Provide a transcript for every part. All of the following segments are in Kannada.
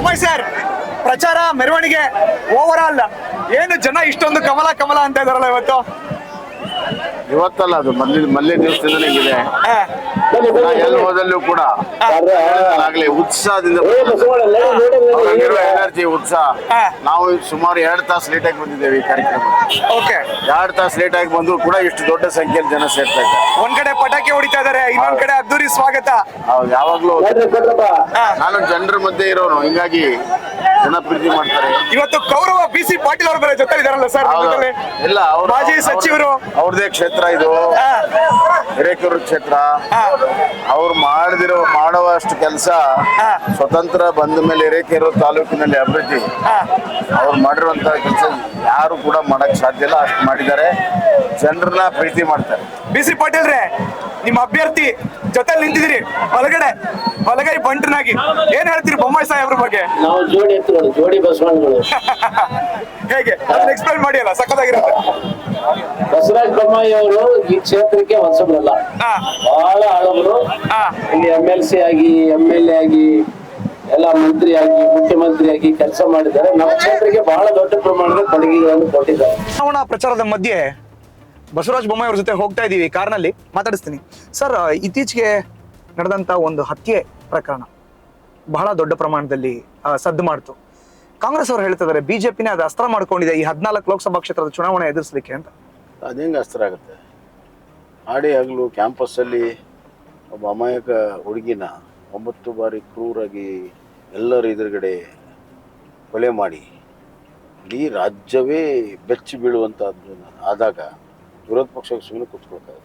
ಬೊಮ್ಮಾಯಿ ಸರ್, ಪ್ರಚಾರ ಮೆರವಣಿಗೆ ಓವರ್ ಆಲ್ ಏನು ಜನ ಇಷ್ಟೊಂದು ಕಮಲ ಕಮಲ ಅಂತ ಇದಾರಲ್ಲ ಇವತ್ತಲ್ಲ, ಅದು ಮಲ್ಲೆ ದಿವಸದಿಂದ ಇದೆ. ಎಲ್ಲಿ ಹೋದಲ್ಲೂ ಕೂಡ ಆಗ್ಲಿ ಉತ್ಸಾಹದಿಂದ ಎನರ್ಜಿ ಉತ್ಸಾಹ. ನಾವು ಸುಮಾರು 2 ತಾಸು ಲೇಟ್ ಆಗಿ ಬಂದಿದ್ದೇವೆ ಈ ಕಾರ್ಯಕ್ರಮ. 2 ತಾಸು ಲೇಟ್ ಆಗಿ ಬಂದ್ರು ಕೂಡ ಇಷ್ಟು ದೊಡ್ಡ ಸಂಖ್ಯೆಯಲ್ಲಿ ಜನ ಸೇರ್ತಾ ಇದ್ದಾರೆ. ಒಂದ್ ಕಡೆ ಪಟಾಕಿ ಹೊಡಿತಾ ಇದಾರೆ, ಇನ್ನೊಂದ್ ಕಡೆ ಅದ್ದೂರಿ ಸ್ವಾಗತ. ಹೌದು, ಯಾವಾಗ್ಲೂ ನಾನು ಜನರ ಮಧ್ಯೆ ಇರೋನು, ಹಿಂಗಾಗಿ ಜನ ಪ್ರೀತಿ ಮಾಡ್ತಾರೆ. ಇವತ್ತು ಗೌರವ BC ಪಾಟೀಲ್ ಅವ್ರ ಜೊತೆ ಇದಾರಲ್ಲ ಸರ್, ಇಲ್ಲ ಮಾಜಿ ಸಚಿವರು, ಅವ್ರದೇ ಕ್ಷೇತ್ರ ಇದು, ಹಿರೇಕೆರೂರು ಕ್ಷೇತ್ರ. ಅವ್ರು ಮಾಡುವಷ್ಟು ಕೆಲಸ ಸ್ವತಂತ್ರ ಬಂದ ಮೇಲೆ ಹಿರೇಕೆರೂರು ತಾಲೂಕಿನಲ್ಲಿ ಅಭಿವೃದ್ಧಿ ಅವ್ರು ಮಾಡಿರುವಂತಹ ಕೆಲಸ ಯಾರು ಕೂಡ ಮಾಡಕ್ ಸಾಧ್ಯ ಇಲ್ಲ. ಅಷ್ಟು ಮಾಡಿದ್ದಾರೆ, ಜನರನ್ನ ಪ್ರೀತಿ ಮಾಡ್ತಾರೆ. BC ಪಾಟೀಲ್ ರೇ, ನಿಮ್ಮ ಅಭ್ಯರ್ಥಿ ಜೊತೆ ನಿಂತಿದ್ದೀರಿ ಬಲಗೈ ಬಂಟನಾಗಿ, ಏನ್ ಹೇಳ್ತೀರಿ ಬೊಮ್ಮಾಯಿ ಸಾಹೇಬ್ರ ಬಗ್ಗೆ? ನಾವು ಜೋಡಿ ಬಸವಣ್ಣಗಳು. ಹೇಗೆ ಅದನ್ನ ಎಕ್ಸ್ಪ್ಲೈನ್ ಮಾಡಿ ಅಲ್ಲ, ಸಖತ್ತಾಗಿರುತ್ತೆ. ಬಸವರಾಜ ಬೊಮ್ಮಾಯಿ ಅವರು ಈ ಕ್ಷೇತ್ರಕ್ಕೆ ಹೊಸಬರಲ್ಲ, ಬಹಳ ಹಳಬರು. ಇಲ್ಲಿ MLC ಆಗಿ MLA ಆಗಿ ಎಲ್ಲ ಮಂತ್ರಿಯಾಗಿ ಮುಖ್ಯಮಂತ್ರಿಯಾಗಿ ಕೆಲಸ ಮಾಡಿದ್ದಾರೆ. ನಮ್ಮ ಕ್ಷೇತ್ರಕ್ಕೆ ಬಹಳ ದೊಡ್ಡ ಪ್ರಮಾಣದ ಕೊಡುಗೆಗಳನ್ನು ಕೊಟ್ಟಿದ್ದಾರೆ. ಚುನಾವಣಾ ಪ್ರಚಾರದ ಮಧ್ಯೆ ಬಸವರಾಜ ಬೊಮ್ಮಾಯಿ ಅವ್ರ ಜೊತೆ ಹೋಗ್ತಾ ಇದೀವಿ, ಕಾರ್ನಲ್ಲಿ ಮಾತಾಡಿಸ್ತೀನಿ. ಸರ್, ಇತ್ತೀಚೆಗೆ ನಡೆದಂತ ಒಂದು ಹತ್ಯೆ ಪ್ರಕರಣ ಬಹಳ ದೊಡ್ಡ ಪ್ರಮಾಣದಲ್ಲಿ ಸದ್ದು ಮಾಡ್ತು. ಕಾಂಗ್ರೆಸ್ ಅವರು ಹೇಳ್ತಿದ್ದಾರೆ ಬಿಜೆಪಿನೇ ಅದು ಅಸ್ತ್ರ ಮಾಡ್ಕೊಂಡಿದೆ ಈ 14 ಲೋಕಸಭಾ ಕ್ಷೇತ್ರದ ಚುನಾವಣೆ ಎದುರಿಸಲಿಕ್ಕೆ ಅಂತ. ಅದೇಂಗ ಅಸ್ತ್ರ ಆಗುತ್ತೆ? ಆಡಿ ಹಗಲು ಕ್ಯಾಂಪಸ್ಸಲ್ಲಿ ಒಬ್ಬ ಅಮಾಯಕ ಹುಡುಗಿನ 9 ಬಾರಿ ಕ್ರೂರಾಗಿ ಎಲ್ಲರ ಎದುರುಗಡೆ ಕೊಲೆ ಮಾಡಿ ಇಡೀ ರಾಜ್ಯವೇ ಬೆಚ್ಚಿ ಬೀಳುವಂಥದ್ದು ಆದಾಗ ವಿರೋಧ ಪಕ್ಷಕ್ಕೆ ಸುಮ್ಮನೆ ಕೂತ್ಕೊಳ್ತಾರೆ.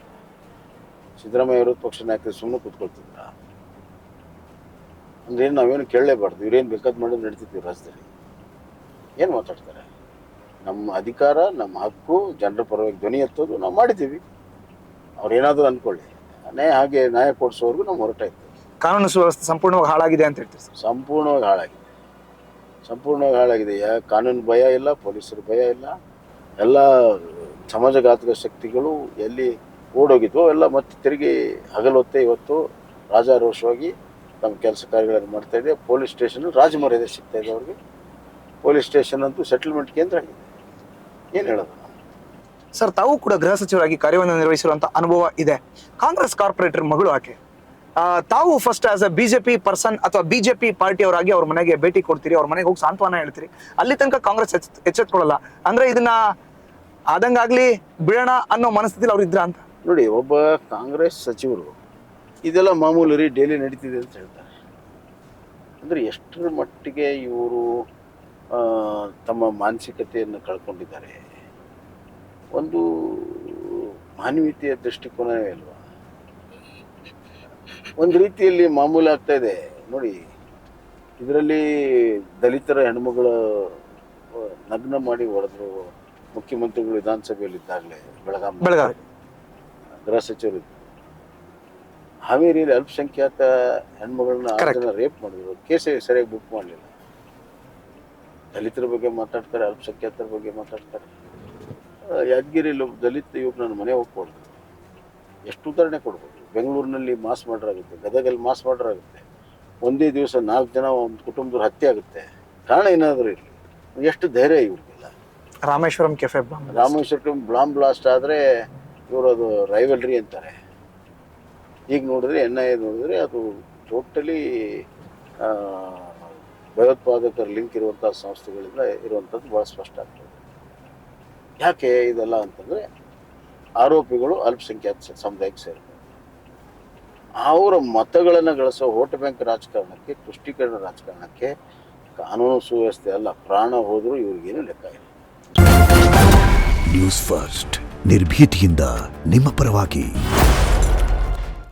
ಸಿದ್ದರಾಮಯ್ಯ ವಿರೋಧ ಪಕ್ಷ ನಾಯಕರು ಸುಮ್ಮನೆ ಕೂತ್ಕೊಳ್ತಿದ್ರ ಅಂದ್ರೆ ನಾವೇನು ಕೇಳಲೇಬಾರ್ದು. ಇವ್ರೇನು ಬೇಕಾದ್ ಮಾಡೋದು ನಡೀತಿದ್ವಿ ರಾಜ್ಯದಲ್ಲಿ. ಏನು ಮಾತಾಡ್ತಾರೆ? ನಮ್ಮ ಅಧಿಕಾರ, ನಮ್ಮ ಹಕ್ಕು, ಜನರ ಪರವಾಗಿ ಧ್ವನಿ ಎತ್ತೋದು ನಾವು ಮಾಡಿದ್ದೀವಿ. ಅವ್ರೇನಾದರೂ ಅಂದ್ಕೊಳ್ಳಿ, ನ್ಯಾಯ ಕೊಡಿಸೋವರೆಗೂ ನಾವು ಹೊರಟ ಇದ್ದೀವಿ. ಕಾನೂನು ಸುವ್ಯವಸ್ಥೆ ಸಂಪೂರ್ಣವಾಗಿ ಹಾಳಾಗಿದೆ ಅಂತ ಹೇಳ್ತೀವಿ. ಸಂಪೂರ್ಣವಾಗಿ ಹಾಳಾಗಿದೆ. ಕಾನೂನು ಭಯ ಇಲ್ಲ, ಪೊಲೀಸರ ಭಯ ಇಲ್ಲ. ಎಲ್ಲ ಸಮಾಜಘಾತಕ ಶಕ್ತಿಗಳು ಎಲ್ಲಿ ಓಡೋಗಿದ್ವು ಎಲ್ಲ ಮತ್ತೆ ತಿರುಗಿ ಹಗಲೊತ್ತೆ ಇವತ್ತು ರಾಜಾರೋಷವಾಗಿ ತಮ್ಮ ಕೆಲಸ ಕಾರ್ಯಗಳನ್ನು ಮಾಡ್ತಾ ಇದೆ. ಪೊಲೀಸ್ ಸ್ಟೇಷನ್ ರಾಜಮರ್ಯಾದೆ ಸಿಗ್ತಾ ಇದೆ ಅವ್ರಿಗೆ. ಪೊಲೀಸ್ ಸ್ಟೇಷನ್ ಅಂತೂ ಸೆಟಲ್ಮೆಂಟ್ ಕೇಂದ್ರ ಆಗಿದೆ. ಏನು ಹೇಳೋದು? ಸರ್, ತಾವು ಕೂಡ ಗೃಹ ಸಚಿವರಾಗಿ ಕಾರ್ಯವನ್ನು ನಿರ್ವಹಿಸಿರುವಂತ ಅನುಭವ ಇದೆ. ಕಾಂಗ್ರೆಸ್ ಕಾರ್ಪೊರೇಟರ್ ಮಗಳು ಆಕೆ. ತಾವು first as a BJP person ಅಥವಾ ಬಿಜೆಪಿ ಪಾರ್ಟಿಯವರಾಗಿ ಅವ್ರ ಮನೆಗೆ ಭೇಟಿ ಕೊಡ್ತೀರಿ, ಅವ್ರ ಮನೆಗೆ ಹೋಗಿ ಸಾಂತ್ವನ ಹೇಳ್ತೀರಿ. ಅಲ್ಲಿ ತನಕ ಕಾಂಗ್ರೆಸ್ ಎಚ್ಚೆತ್ಕೊಳ್ಳಲ್ಲ ಅಂದ್ರೆ ಇದನ್ನ ಆದಂಗಾಗ್ಲಿ ಬಿಡೋಣ ಅನ್ನೋ ಮನಸ್ಥಿತಿಲಿ ಅವ್ರು ಇದ್ರ ಅಂತ. ನೋಡಿ, ಒಬ್ಬ ಕಾಂಗ್ರೆಸ್ ಸಚಿವರು ಇದೆಲ್ಲ ಮಾಮೂಲಿ ರೀ, ಡೈಲಿ ನಡೀತಿದೆ ಅಂತ ಹೇಳ್ತಾರೆ. ಅಂದರೆ ಎಷ್ಟರ ಮಟ್ಟಿಗೆ ಇವರು ತಮ್ಮ ಮಾನಸಿಕತೆಯನ್ನು ಕಳ್ಕೊಂಡಿದ್ದಾರೆ. ಒಂದು ಮಾನವೀಯತೆಯ ದೃಷ್ಟಿಕೋನವೇ ಅಲ್ವಾ? ಒಂದು ರೀತಿಯಲ್ಲಿ ಮಾಮೂಲಿ ಆಗ್ತಾ ಇದೆ ನೋಡಿ. ಇದರಲ್ಲಿ ದಲಿತರ ಹೆಣ್ಮಗಳ ನಗ್ನ ಮಾಡಿ ಹೊಡೆದ್ರು ಮುಖ್ಯಮಂತ್ರಿಗಳು ವಿಧಾನಸಭೆಯಲ್ಲಿ ಇದ್ದಾಗಲೇ ಬೆಳಗಾವಿ ಗೃಹ ಸಚಿವರು. ಹಾವೇರಿಯಲ್ಲಿ ಅಲ್ಪಸಂಖ್ಯಾತ ಹೆಣ್ಮಗಳನ್ನ ರೇಪ್ ಮಾಡಿದ್ರು, ಕೇಸೇ ಸರಿಯಾಗಿ ಬುಕ್ ಮಾಡಲಿಲ್ಲ. ದಲಿತರ ಬಗ್ಗೆ ಮಾತಾಡ್ತಾರೆ, ಅಲ್ಪಸಂಖ್ಯಾತರ ಬಗ್ಗೆ ಮಾತಾಡ್ತಾರೆ. ಯಾದಗಿರಿಯಲ್ಲಿ ದಲಿತ ಯುವಕನ ಮನೆ ಹೋಗ್ಕೊಡ್ದು. ಎಷ್ಟು ಉದಾಹರಣೆ ಕೊಡ್ಬೋದು? ಬೆಂಗಳೂರಿನಲ್ಲಿ ಮಾಸ್ ಮರ್ಡರ್ ಆಗುತ್ತೆ, ಗದಗಲ್ಲಿ ಮಾಸ್ ಮರ್ಡರ್ ಆಗುತ್ತೆ. ಒಂದೇ ದಿವಸ 4 ಜನ ಒಂದು ಕುಟುಂಬದವ್ರು ಹತ್ಯೆ ಆಗುತ್ತೆ. ಕಾರಣ ಏನಾದರೂ ಇರಲಿ, ಎಷ್ಟು ಧೈರ್ಯ ಇವ್ರಿಗೆಲ್ಲ. ರಾಮೇಶ್ವರಂ ಕೆಫೆ ಬಾಂಬ್ ಬ್ಲಾಸ್ಟ್ ಆದರೆ ಇವರು ಅದು ರೈವಲ್ರಿ ಅಂತಾರೆ. ಈಗ ನೋಡಿದ್ರೆ NIA ನೋಡಿದ್ರೆ ಅದು ಟೋಟಲಿ ಭಯೋತ್ಪಾದಕರ ಲಿಂಕ್ ಇರುವಂಥ ಸಂಸ್ಥೆಗಳಿಂದ ಇರುವಂಥದ್ದು ಭಾಳ ಸ್ಪಷ್ಟ ಆಗ್ತದೆ. ಯಾಕೆ ಇದೆಲ್ಲ ಅಂತಂದರೆ ಆರೋಪಿಗಳು ಅಲ್ಪಸಂಖ್ಯಾತ ಸಮುದಾಯಕ್ಕೆ ಸೇರ್ತಾರೆ. ಅವರ ಮತಗಳನ್ನು ಗಳಿಸೋ ವೋಟ್ ಬ್ಯಾಂಕ್ ರಾಜಕಾರಣಕ್ಕೆ, ತುಷ್ಟೀಕರಣ ರಾಜಕಾರಣಕ್ಕೆ ಕಾನೂನು ಸುವ್ಯವಸ್ಥೆ ಅಲ್ಲ, ಪ್ರಾಣ ಹೋದರೂ ಇವ್ರಿಗೇನು ಲೆಕ್ಕ ಇಲ್ಲ. ನ್ಯೂಸ್ ಫಸ್ಟ್ ನಿರ್ಭೀತಿಯಿಂದ ನಿಮ್ಮ ಪರವಾಗಿ.